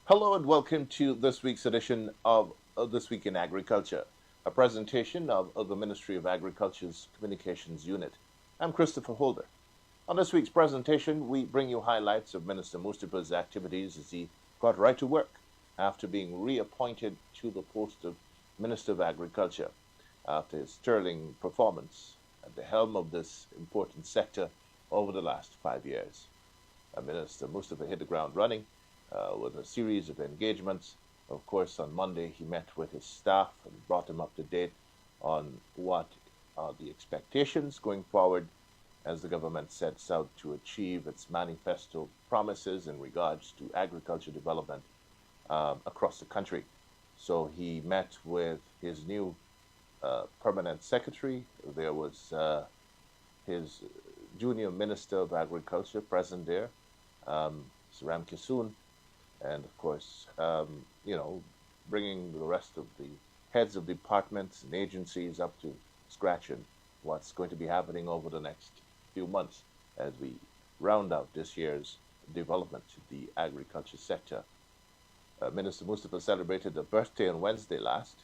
Hello and welcome to this week's edition of This Week in Agriculture, a presentation of the Ministry of Agriculture's Communications Unit. I'm Christopher Holder. On this week's presentation, we bring you highlights of Minister Mustafa's activities as he got right to work after being reappointed to the post of Minister of Agriculture after his sterling performance at the helm of this important sector over the last 5 years. Minister Mustafa hit the ground running with a series of engagements. Of course, on Monday, he met with his staff and brought them up to date on what are the expectations going forward as the government sets out to achieve its manifesto promises in regards to agriculture development across the country. So he met with his new permanent secretary. There was his junior Minister of Agriculture present there, Ram Kissoon, and of course, bringing the rest of the heads of departments and agencies up to scratch in what's going to be happening over the next few months as we round out this year's development of the agriculture sector. Minister Mustafa celebrated a birthday on Wednesday last,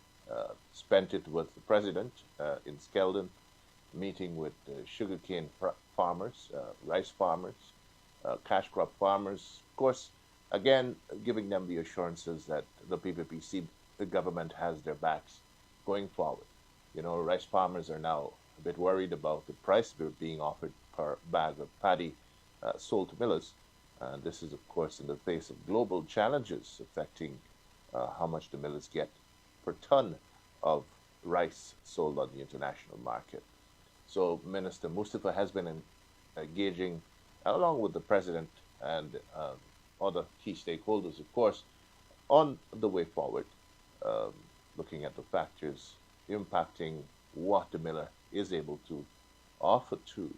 spent it with the President in Skeldon, meeting with sugarcane farmers, rice farmers, cash crop farmers, of course, again, giving them the assurances that the PPPC, the government, has their backs going forward. Rice farmers are now a bit worried about the price being offered per bag of paddy sold to millers. And this is, of course, in the face of global challenges affecting how much the millers get per ton of rice sold on the international market. So Minister Mustafa has been engaging, along with the President and other key stakeholders, of course, on the way forward, looking at the factors impacting what the miller is able to offer to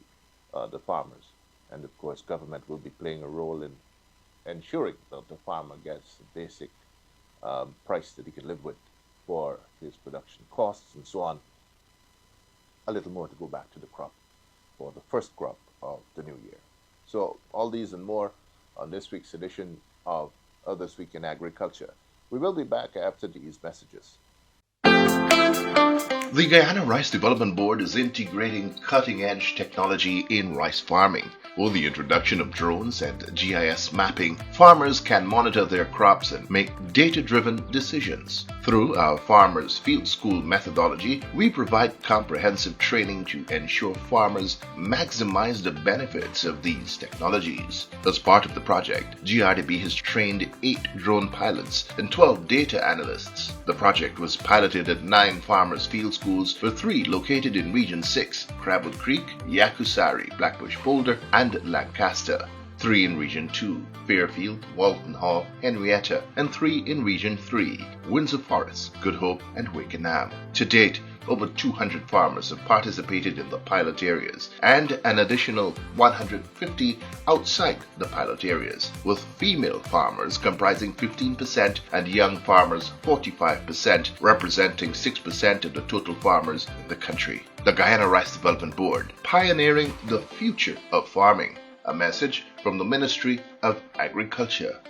the farmers. And of course, government will be playing a role in ensuring that the farmer gets a basic price that he can live with for his production costs and so on. A little more to go back to the crop for the first crop of the new year. So all these and more on this week's edition of This Week in Agriculture. We will be back after these messages. The Guyana Rice Development Board is integrating cutting-edge technology in rice farming. With the introduction of drones and GIS mapping, farmers can monitor their crops and make data-driven decisions. Through our Farmers Field School methodology, we provide comprehensive training to ensure farmers maximize the benefits of these technologies. As part of the project, GRDB has trained 8 drone pilots and 12 data analysts. The project was piloted at 9 Farmers Field Schools, with 3 located in Region 6, Crabwood Creek, Yakusari, Blackbush Boulder, and Lancaster, 3 in Region 2, Fairfield, Walton Hall, Henrietta, and 3 in Region 3, Windsor Forest, Good Hope, and Wakenham. To date, over 200 farmers have participated in the pilot areas and an additional 150 outside the pilot areas, with female farmers comprising 15% and young farmers 45%, representing 6% of the total farmers in the country. The Guyana Rice Development Board, pioneering the future of farming. A message from the Ministry of Agriculture.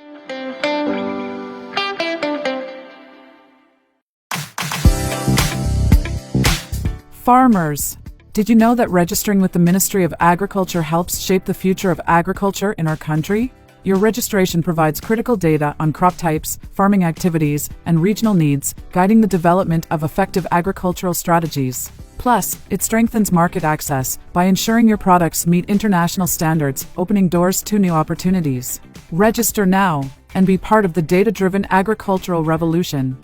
Farmers, did you know that registering with the Ministry of Agriculture helps shape the future of agriculture in our country? Your registration provides critical data on crop types, farming activities, and regional needs, guiding the development of effective agricultural strategies. Plus, it strengthens market access by ensuring your products meet international standards, opening doors to new opportunities. Register now and be part of the data-driven agricultural revolution.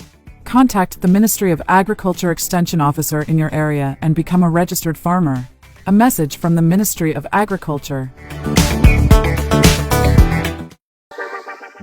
Contact the Ministry of Agriculture Extension Officer in your area and become a registered farmer. A message from the Ministry of Agriculture.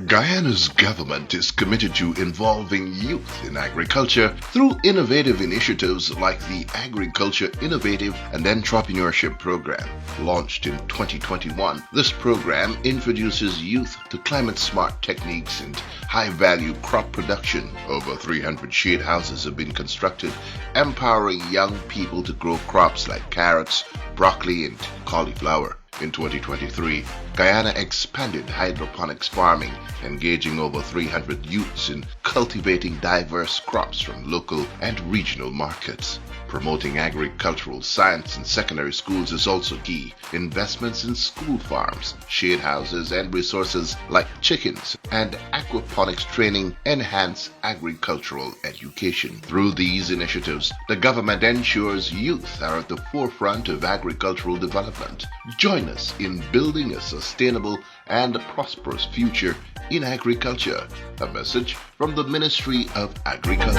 Guyana's government is committed to involving youth in agriculture through innovative initiatives like the Agriculture Innovative and Entrepreneurship Program. Launched in 2021, this program introduces youth to climate-smart techniques and high-value crop production. Over 300 shade houses have been constructed, empowering young people to grow crops like carrots, broccoli, and cauliflower. In 2023, Guyana expanded hydroponics farming, engaging over 300 youths in cultivating diverse crops from local and regional markets. Promoting agricultural science in secondary schools is also key. Investments in school farms, shade houses, and resources like chickens and aquaponics training enhance agricultural education. Through these initiatives, the government ensures youth are at the forefront of agricultural development. Join us in building a sustainable and prosperous future in agriculture. A message from the Ministry of Agriculture.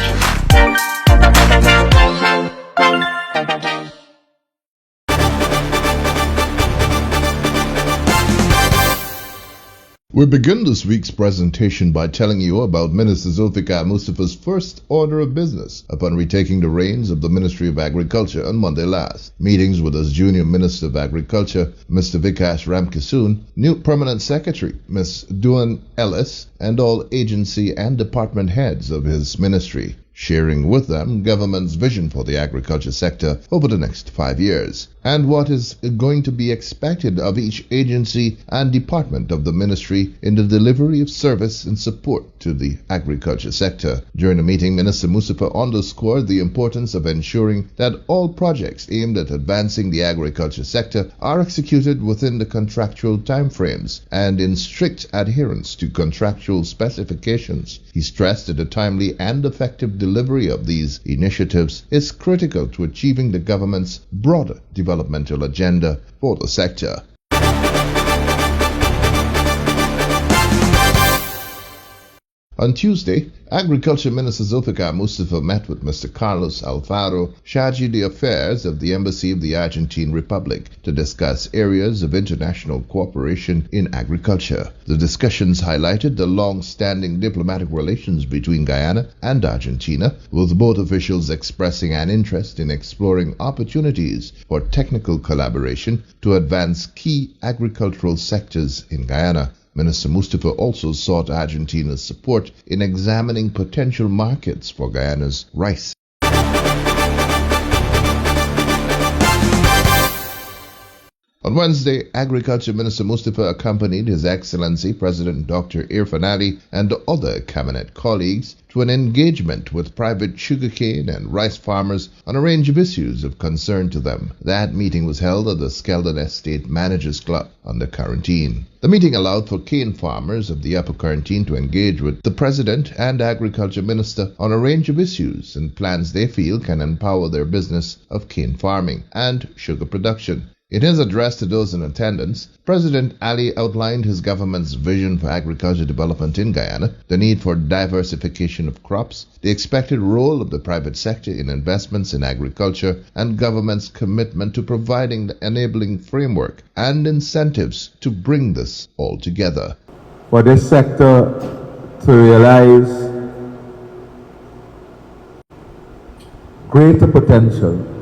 We begin this week's presentation by telling you about Minister Zulfikar Mustafa's first order of business upon retaking the reins of the Ministry of Agriculture on Monday last. Meetings with his junior Minister of Agriculture, Mr. Vikash Ramkisoon, new Permanent Secretary, Ms. Duan Ellis, and all agency and department heads of his ministry, sharing with them government's vision for the agriculture sector over the next 5 years, and what is going to be expected of each agency and department of the ministry in the delivery of service and support to the agriculture sector. During the meeting, Minister Mustafa underscored the importance of ensuring that all projects aimed at advancing the agriculture sector are executed within the contractual timeframes and in strict adherence to contractual specifications. He stressed that the timely and effective delivery of these initiatives is critical to achieving the government's broader developmental agenda for the sector. On Tuesday, Agriculture Minister Zulfikar Mustafa met with Mr. Carlos Alfaro, charge d'affaires of the Embassy of the Argentine Republic, to discuss areas of international cooperation in agriculture. The discussions highlighted the long-standing diplomatic relations between Guyana and Argentina, with both officials expressing an interest in exploring opportunities for technical collaboration to advance key agricultural sectors in Guyana. Minister Mustafa also sought Argentina's support in examining potential markets for Guyana's rice. On Wednesday, Agriculture Minister Mustafa accompanied His Excellency President Dr. Irfan Ali and other cabinet colleagues to an engagement with private sugarcane and rice farmers on a range of issues of concern to them. That meeting was held at the Skeldon Estate Managers Club under Quarantine. The meeting allowed for cane farmers of the Upper Quarantine to engage with the President and Agriculture Minister on a range of issues and plans they feel can empower their business of cane farming and sugar production. In his address to those in attendance, President Ali outlined his government's vision for agriculture development in Guyana, the need for diversification of crops, the expected role of the private sector in investments in agriculture, and government's commitment to providing the enabling framework and incentives to bring this all together. For this sector to realize greater potential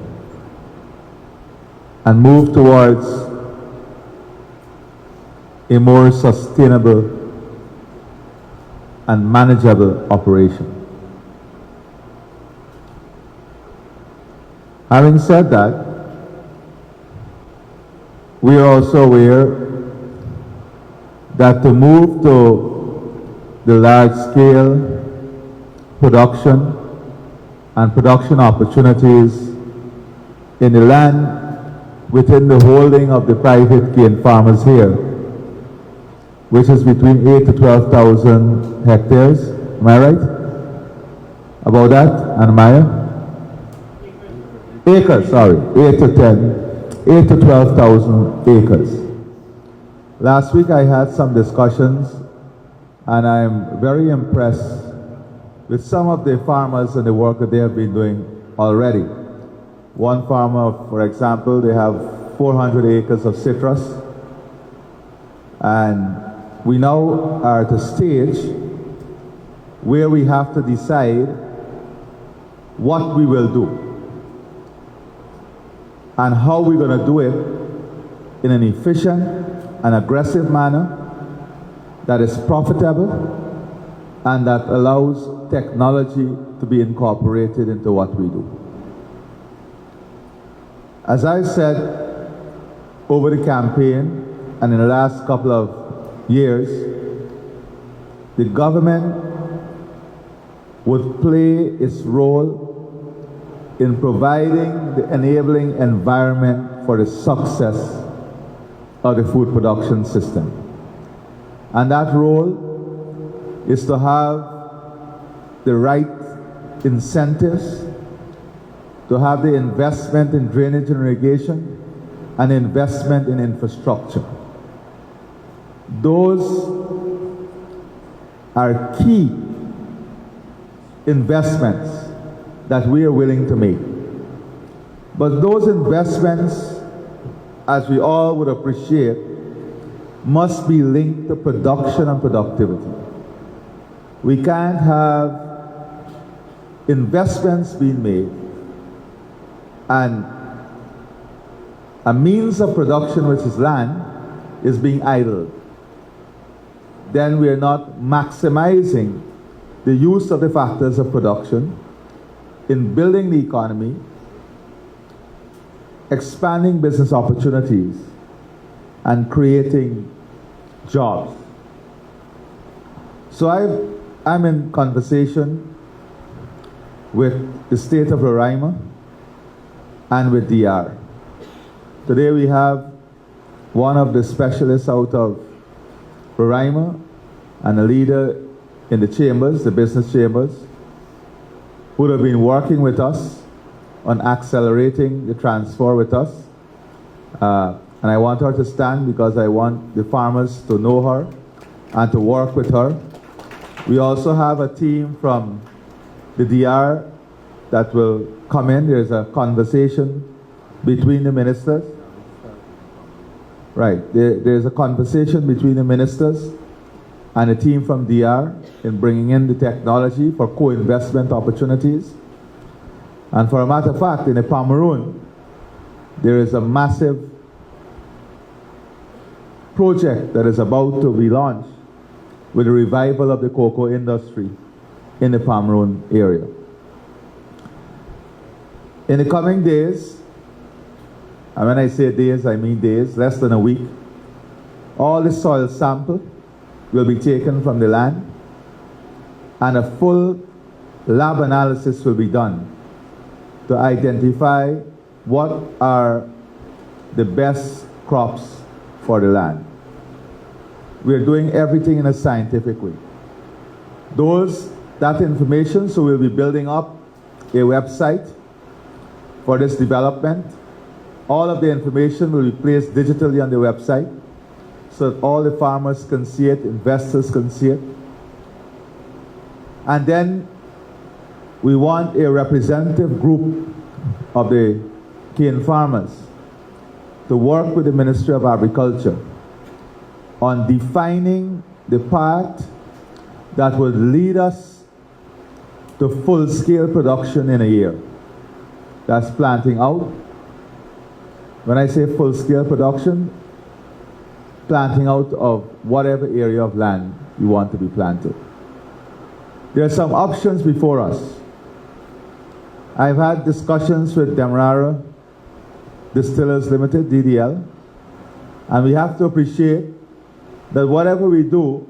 and move towards a more sustainable and manageable operation. Having said that, we are also aware that to move to the large-scale production and production opportunities in the land within the holding of the private cane farmers here, which is between 8 to 12,000 hectares. Am I right? About that, Anamaya? Acres, sorry. 8 to 12,000 acres. Last week I had some discussions, and I'm very impressed with some of the farmers and the work that they have been doing already. One farmer, for example, they have 400 acres of citrus, and we now are at a stage where we have to decide what we will do and how we're going to do it in an efficient and aggressive manner that is profitable and that allows technology to be incorporated into what we do. As I said over the campaign and in the last couple of years, the government would play its role in providing the enabling environment for the success of the food production system. And that role is to have the right incentives, to have the investment in drainage and irrigation, and investment in infrastructure. Those are key investments that we are willing to make. But those investments, as we all would appreciate, must be linked to production and productivity. We can't have investments being made and a means of production, which is land, is being idled. Then we are not maximizing the use of the factors of production in building the economy, expanding business opportunities, and creating jobs. So I'm in conversation with the state of Roraima and with DR. Today we have one of the specialists out of Roraima and a leader in the chambers, the business chambers, who have been working with us on accelerating the transfer with us. And I want her to stand because I want the farmers to know her and to work with her. We also have a team from the DR that will come in. There's a conversation between the ministers. Right, there's a conversation between the ministers and a team from DR in bringing in the technology for co-investment opportunities. And for a matter of fact, in the Pomeroon, there is a massive project that is about to be launched with the revival of the cocoa industry in the Pomeroon area. In the coming days, and when I say days, I mean days, less than a week, all the soil sample will be taken from the land and a full lab analysis will be done to identify what are the best crops for the land. We are doing everything in a scientific way. That information, so we'll be building up a website for this development. All of the information will be placed digitally on the website so that all the farmers can see it, investors can see it. And then we want a representative group of the cane farmers to work with the Ministry of Agriculture on defining the path that would lead us to full-scale production in a year. That's planting out. When I say full-scale production, planting out of whatever area of land you want to be planted. There are some options before us. I've had discussions with Demerara Distillers Limited, DDL, and we have to appreciate that whatever we do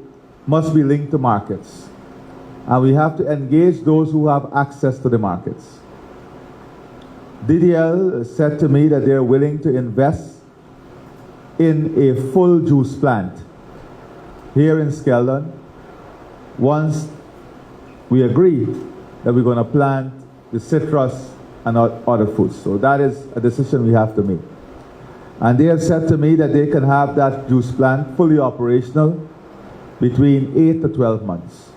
must be linked to markets. And we have to engage those who have access to the markets. DDL said to me that they're willing to invest in a full juice plant here in Skeldon once we agree that we're going to plant the citrus and other foods. So that is a decision we have to make. And they have said to me that they can have that juice plant fully operational between 8 to 12 months.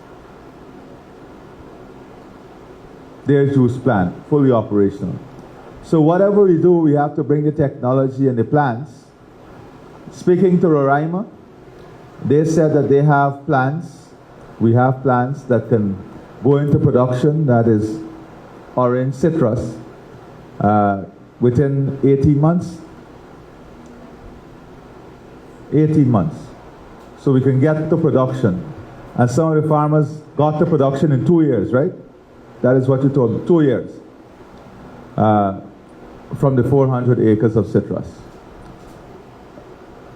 Their juice plant, fully operational. So whatever we do, we have to bring the technology and the plants. Speaking to Roraima, They said that they have plans. We have plans that can go into production, that is orange citrus, within 18 months. 18 months. So we can get to production. And some of the farmers got to production in 2 years, right? That is what you told me, 2 years. From the 400 acres of citrus.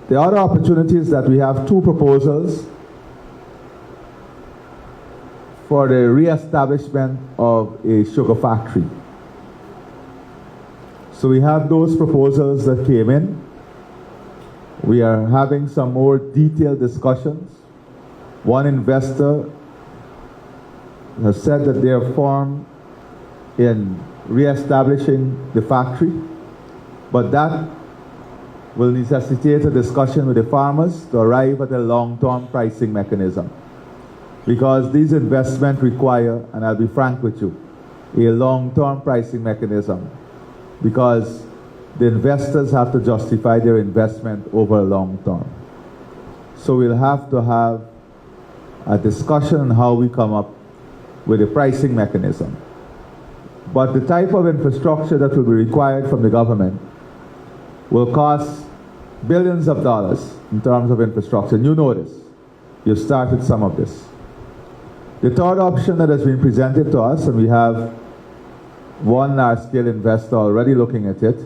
The other opportunity is that we have 2 proposals for the re-establishment of a sugar factory. So we have those proposals that came in. We are having some more detailed discussions. One investor has said that they are firm in re-establishing the factory, but that will necessitate a discussion with the farmers to arrive at a long-term pricing mechanism. Because these investments require, and I'll be frank with you, a long-term pricing mechanism, because the investors have to justify their investment over a long term. So we'll have to have a discussion on how we come up with a pricing mechanism. But the type of infrastructure that will be required from the government will cost billions of dollars in terms of infrastructure. And you know this. You've started some of this. The third option that has been presented to us, and we have one large-scale investor already looking at it,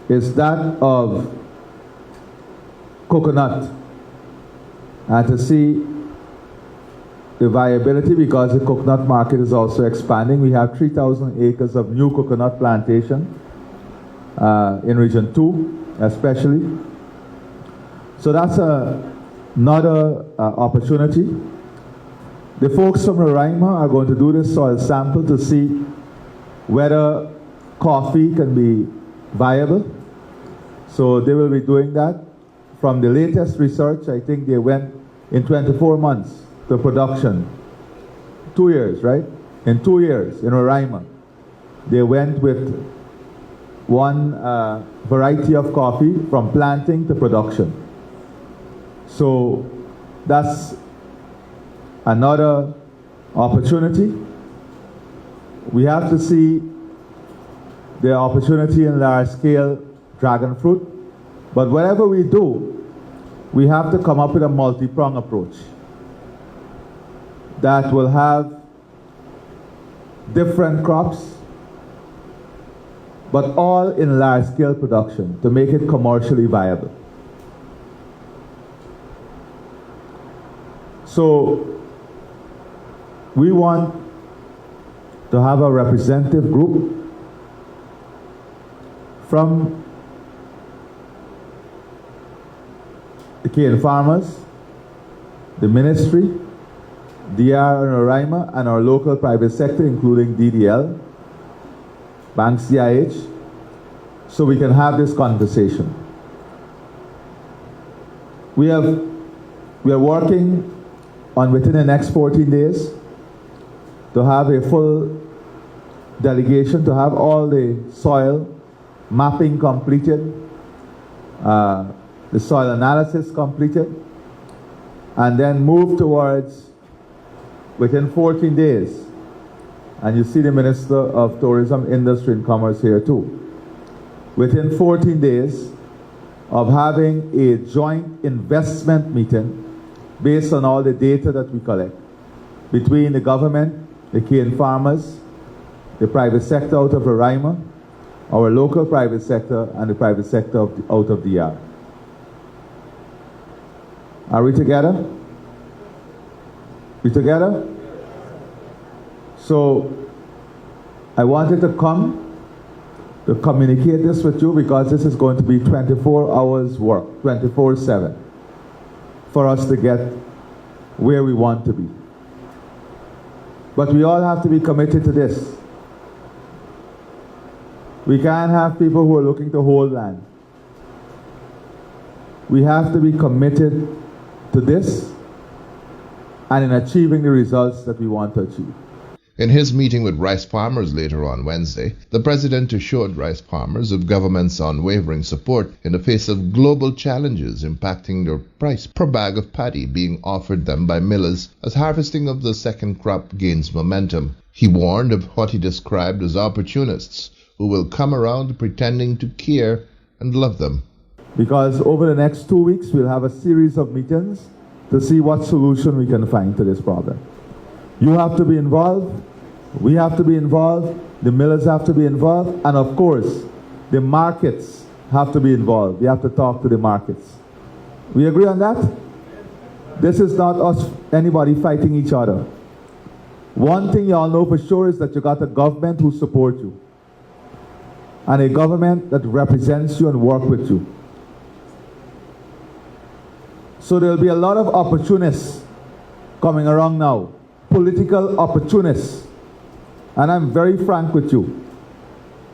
is that of coconut, and to see the viability, because the coconut market is also expanding. We have 3,000 acres of new coconut plantation in Region 2 especially. So that's another opportunity. The folks from Roraima are going to do this soil sample to see whether coffee can be viable. So they will be doing that. From the latest research, I think they went in 24 months to production. 2 years, right? In 2 years in Roraima, they went with one variety of coffee from planting to production. So that's another opportunity. We have to see the opportunity in large-scale dragon fruit. But whatever we do, we have to come up with a multi-pronged approach that will have different crops, but all in large-scale production to make it commercially viable. So we want to have a representative group from the cane farmers, the ministry, DR and Roraima, and our local private sector, including DDL, Bank CIH, so we can have this conversation. We are working on, within the next 14 days, to have a full delegation, to have all the soil mapping completed, the soil analysis completed, and then move towards, within 14 days, and you see the Minister of Tourism, Industry and Commerce here too, within 14 days of having a joint investment meeting based on all the data that we collect between the government, the cane farmers, the private sector out of Roraima, our local private sector, and the private sector out of DR. Are we together? We together? So I wanted to come to communicate this with you, because this is going to be 24 hours work, 24/7, for us to get where we want to be. But we all have to be committed to this. We can't have people who are looking to hold land. We have to be committed to this and in achieving the results that we want to achieve. In his meeting with rice farmers later on Wednesday, the president assured rice farmers of government's unwavering support in the face of global challenges impacting their price per bag of paddy being offered them by millers as harvesting of the second crop gains momentum. He warned of what he described as opportunists who will come around pretending to care and love them. Because over the next 2 weeks, we'll have a series of meetings to see what solution we can find to this problem. You have to be involved, we have to be involved, the millers have to be involved, and of course, the markets have to be involved. We have to talk to the markets. We agree on that? This is not us, anybody fighting each other. One thing you all know for sure is that you got a government who supports you, and a government that represents you and works with you. So there'll be a lot of opportunists coming around now, political opportunists, and I'm very frank with you,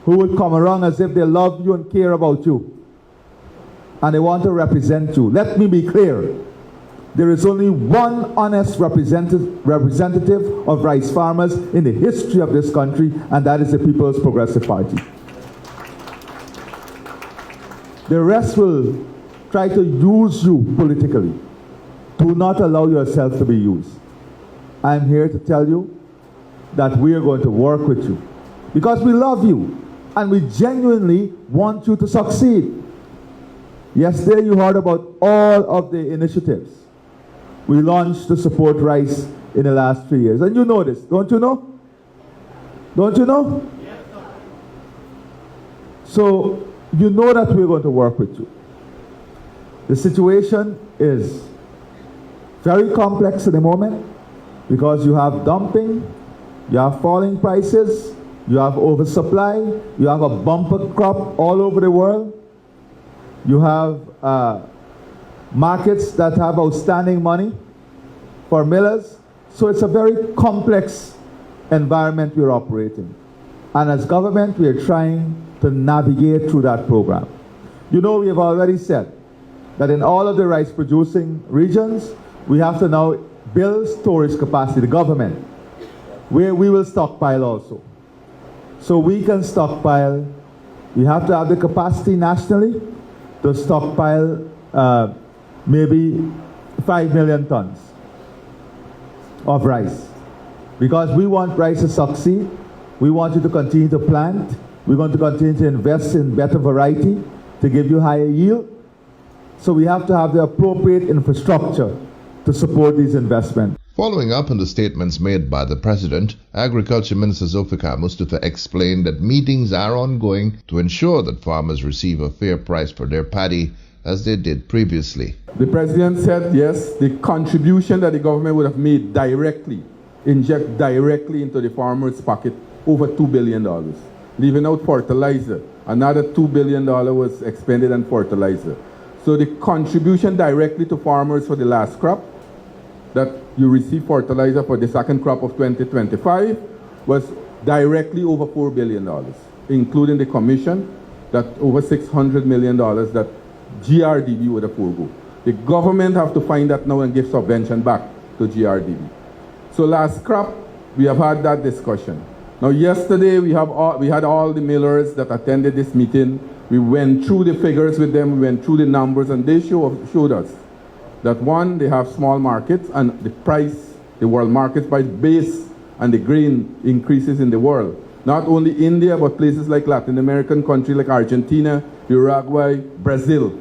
who will come around as if they love you and care about you, and they want to represent you. Let me be clear. There is only one honest representative of rice farmers in the history of this country, and that is the People's Progressive Party. The rest will try to use you politically. Do not allow yourself to be used. I'm here to tell you that we are going to work with you because we love you and we genuinely want you to succeed. Yesterday you heard about all of the initiatives we launched to support rice in the last 3 years. And you know this, don't you know? Don't you know? Yes, sir. So you know that we're going to work with you. The situation is very complex at the moment because you have dumping, you have falling prices, you have oversupply, you have a bumper crop all over the world, you have markets that have outstanding money for millers. So it's a very complex environment we're operating. And as government, we are trying to navigate through that program. You know, we have already said that in all of the rice producing regions, we have to now build storage capacity, the government, where we will stockpile also. So we can stockpile, we have to have the capacity nationally to stockpile maybe 5 million tons of rice. Because we want rice to succeed, we want you to continue to plant, we're going to continue to invest in better variety to give you higher yield. So we have to have the appropriate infrastructure to support these investments. Following up on the statements made by the President, Agriculture Minister Zulfikar Mustafa explained that meetings are ongoing to ensure that farmers receive a fair price for their paddy as they did previously. The President said, yes, the contribution that the government would have made directly, inject directly into the farmer's pocket, over $2 billion. Leaving out fertilizer, another $2 billion was expended on fertilizer. So the contribution directly to farmers for the last crop, that you receive fertilizer for the second crop of 2025, was directly over $4 billion, including the commission, that over $600 million that GRDB would have forego. The government have to find that now and give subvention back to GRDB. So last crop, we have had that discussion. Now yesterday, we had all the millers that attended this meeting. We went through the figures with them, we went through the numbers, and they showed us that one, they have small markets, and the price, the world market price base and the grain increases in the world. Not only India, but places like Latin American countries like Argentina, Uruguay, Brazil.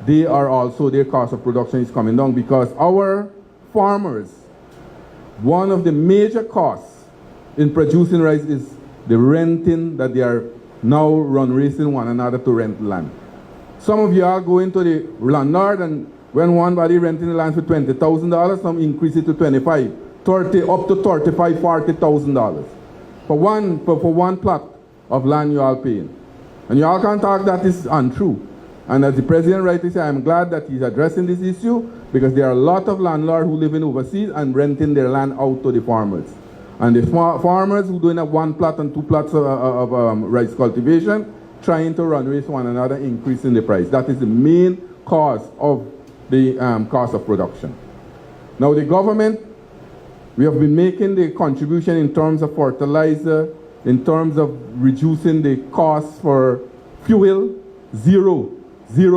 They are also, their cost of production is coming down because our farmers, one of the major costs in producing rice is the renting that they are now racing one another to rent land. Some of you are going to the landlord, and when one body renting the land for $20,000, some increase it to 25, 30, up to $35, $40,000 for one plot of land you are paying. And you all can't talk that is untrue. And as the President rightly said, I'm glad that he's addressing this issue because there are a lot of landlords who live in overseas and renting their land out to the farmers. And the farmers who doing a one plot and two plots of rice cultivation, trying to race one another, increasing the price. That is the main cause of the cost of production. Now the government We have been making the contribution in terms of fertilizer, in terms of reducing the cost for fuel, zero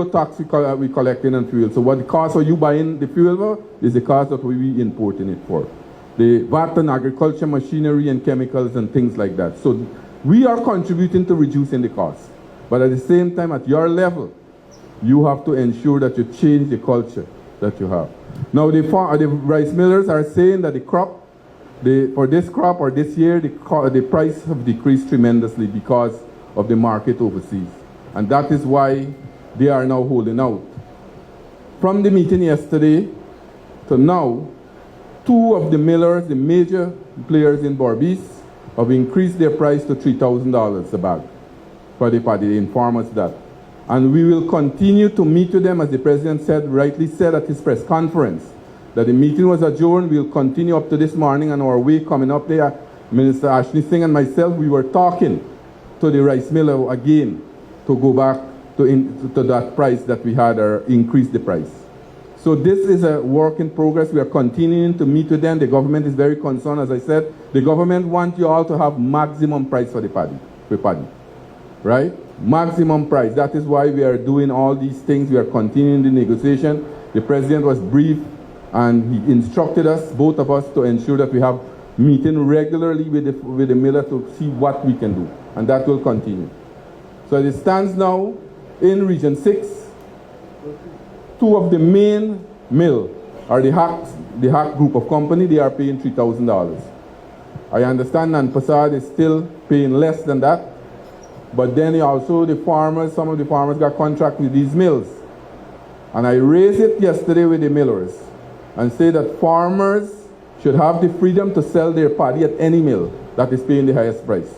tax we collecting on fuel. So what the cost of you buying the fuel for is the cost that we importing it for. The VAT on agriculture machinery and chemicals and things like that. So we are contributing to reducing the cost. But at the same time, at your level, you have to ensure that you change the culture that you have. Now, the rice millers are saying that the crop, for this crop or this year, the price have decreased tremendously because of the market overseas. And that is why they are now holding out. From the meeting yesterday to now, two of the millers, the major players in Berbice, have increased their price to $3,000 a bag for the paddy. They inform us that. And we will continue to meet with them, as the President rightly said at his press conference, that the meeting was adjourned. We'll continue up to this morning on our way coming up there. Minister Ashley Singh and myself, we were talking to the rice miller again to go back to that price that we had, or increase the price. So this is a work in progress. We are continuing to meet with them. The government is very concerned, as I said. The government wants you all to have maximum price for the paddy, right? Maximum price. That is why we are doing all these things. We are continuing the negotiation. The President was briefed and he instructed us, both of us, to ensure that we have meeting regularly with the miller to see what we can do. And that will continue. So as it stands now, in Region 6, two of the main mill are the Hack group of company. They are paying $3,000. I understand Nanpasad is still paying less than that. But then also the farmers, some of the farmers got contract with these mills. And I raised it yesterday with the millers and say that farmers should have the freedom to sell their paddy at any mill that is paying the highest price.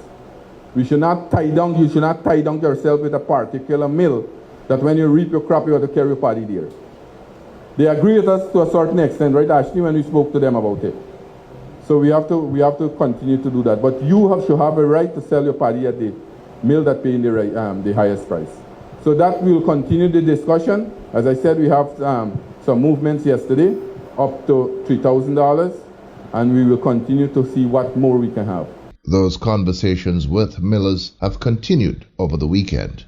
You should not tie down yourself with a particular mill that when you reap your crop, you have to carry your paddy there. They agree with us to a certain extent, right, Ashley, when we spoke to them about it. So we have to continue to do that. But you should have a right to sell your paddy at the mill that paying the highest price. So that will continue the discussion. As I said, we have some movements yesterday up to $3,000, and we will continue to see what more we can have. Those conversations with millers have continued over the weekend.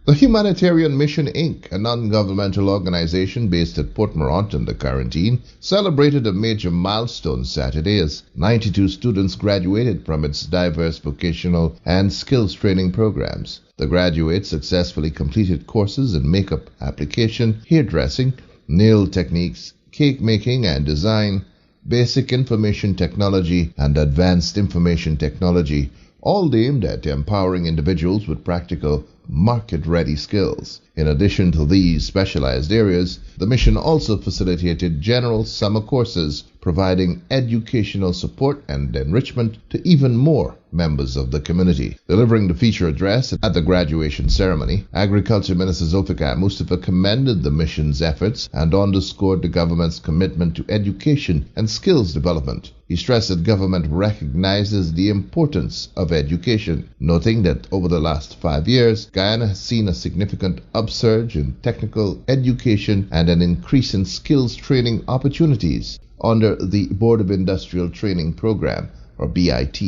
The Humanitarian Mission Inc., a non-governmental organization based at Port Morenton, the Quarantine, celebrated a major milestone Saturday as 92 students graduated from its diverse vocational and skills training programs. The graduates successfully completed courses in makeup application, hairdressing, nail techniques, cake making and design, basic information technology, and advanced information technology, all aimed at empowering individuals with practical, market-ready skills. In addition to these specialized areas, the mission also facilitated general summer courses, providing educational support and enrichment to even more members of the community. Delivering the feature address at the graduation ceremony, Agriculture Minister Zulfikar Mustafa commended the mission's efforts and underscored the government's commitment to education and skills development. He stressed that government recognizes the importance of education, noting that over the last 5 years, Guyana has seen a significant upsurge in technical education and an increase in skills training opportunities under the Board of Industrial Training Program, or BIT.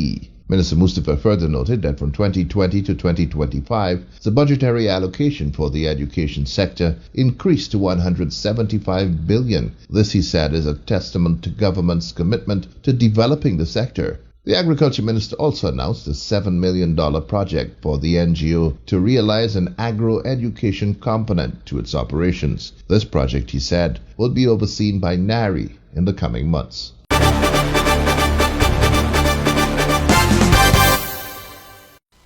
Minister Mustafa further noted that from 2020 to 2025, the budgetary allocation for the education sector increased to $175 billion. This, he said, is a testament to government's commitment to developing the sector. The Agriculture Minister also announced a $7 million project for the NGO to realize an agro-education component to its operations. This project, he said, will be overseen by NARI in the coming months.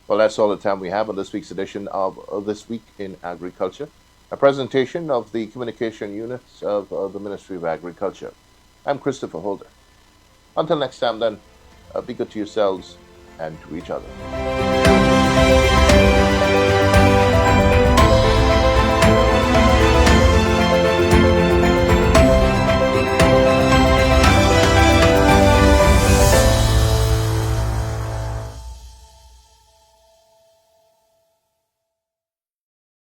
Well, that's all the time we have on this week's edition of This Week in Agriculture, a presentation of the communication units of the Ministry of Agriculture. I'm Christopher Holder. Until next time then, be good to yourselves and to each other.